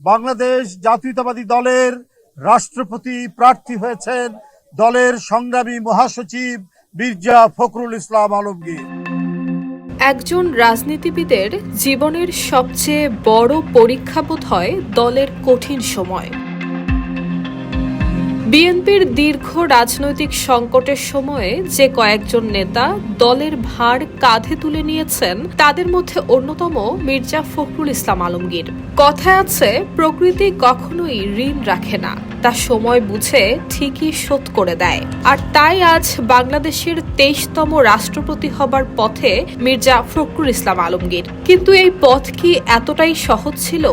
বাংলাদেশ জাতীয়তাবাদী দলের রাষ্ট্রপতি প্রার্থী হয়েছেন দলের সংগ্রামী মহাসচিব মির্জা ফখরুল ইসলাম আলমগীর। একজন রাজনীতিবিদের জীবনের সবচেয়ে বড় পরীক্ষা বোধ হয় দলের কঠিন সময়। বিএনপির দীর্ঘ রাজনৈতিক সংকটের সময়ে যে কয়েকজন নেতা দলের ভার কাঁধে তুলে নিয়েছেন তাদের মধ্যে অন্যতম মির্জা ফখরুল ইসলাম আলমগীর। কথায় আছে, প্রকৃতি কখনোই ঋণ রাখে না, তা সময় বুঝে ঠিকই শোধ করে দেয়। আর তাই আজ বাংলাদেশের 23তম রাষ্ট্রপতি হবার পথে মির্জা ফখরুল ইসলাম আলমগীর। কিন্তু এই পথ কি এতটাই সহজ ছিল?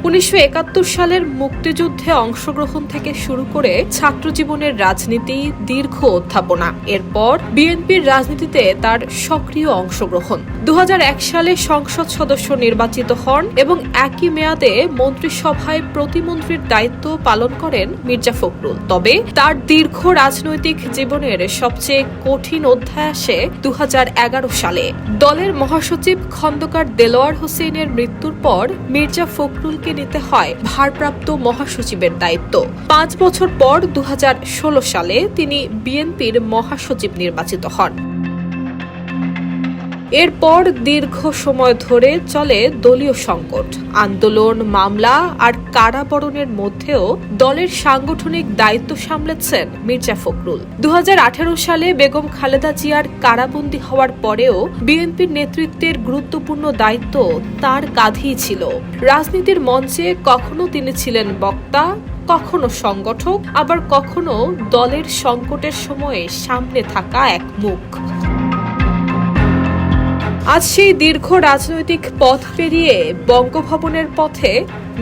1971 সালের মুক্তিযুদ্ধে অংশগ্রহণ থেকে শুরু করে ছাত্র জীবনের রাজনীতি, দীর্ঘ অধ্যাপনা, এরপর বিএনপির রাজনীতিতে তার সক্রিয় অংশগ্রহণ। 2001 সালে সংসদ সদস্য নির্বাচিত হন এবং একই মেয়াদে মন্ত্রিসভায় প্রতিমন্ত্রীর দায়িত্ব পালন করেন মির্জা ফখরুল। তবে তার দীর্ঘ রাজনৈতিক জীবনের সবচেয়ে কঠিন অধ্যায় আসে 2011 সালে। দলের মহাসচিব খন্দকার দেলোয়ার হোসেনের মৃত্যুর পর মির্জা ফখরুলকে নিতে হয় ভারপ্রাপ্ত মহাসচিবের দায়িত্ব। 5 বছর পর 2016 সালে তিনি বিএনপির মহাসচিব নির্বাচিত হন। এরপর দীর্ঘ সময় ধরে চলে দলীয় সংকট, আন্দোলন, মামলা আর কারাবরণের মধ্যেও দলের সাংগঠনিক দায়িত্ব সামলেছেন মির্জা ফখরুল। 2018 সালে বেগম খালেদা জিয়ার কারাবন্দী হওয়ার পরেও বিএনপির নেতৃত্বের গুরুত্বপূর্ণ দায়িত্ব তার কাঁধেই ছিল। রাজনীতির মঞ্চে কখনো তিনি ছিলেন বক্তা, কখনো সংগঠক, আবার কখনো দলের সংকটের সময়ে সামনে থাকা এক মুখ। আজ সেই দীর্ঘ রাজনৈতিক পথ পেরিয়ে বঙ্গভবনের পথে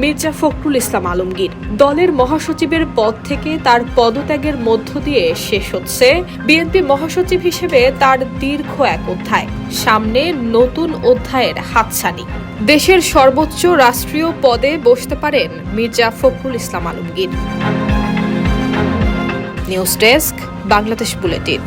মির্জা ফখরুল ইসলাম আলমগীর। দলের মহাসচিবের পদ থেকে তার পদত্যাগের মধ্য দিয়ে শেষ হচ্ছে বিএনপি মহাসচিব হিসেবে তার দীর্ঘ এক অধ্যায়। সামনে নতুন অধ্যায়ের হাতছানি। দেশের সর্বোচ্চ রাষ্ট্রীয় পদে বসতে পারেন Mirza Fakhrul Islam Alamgir. News desk, Bangladesh bulletin.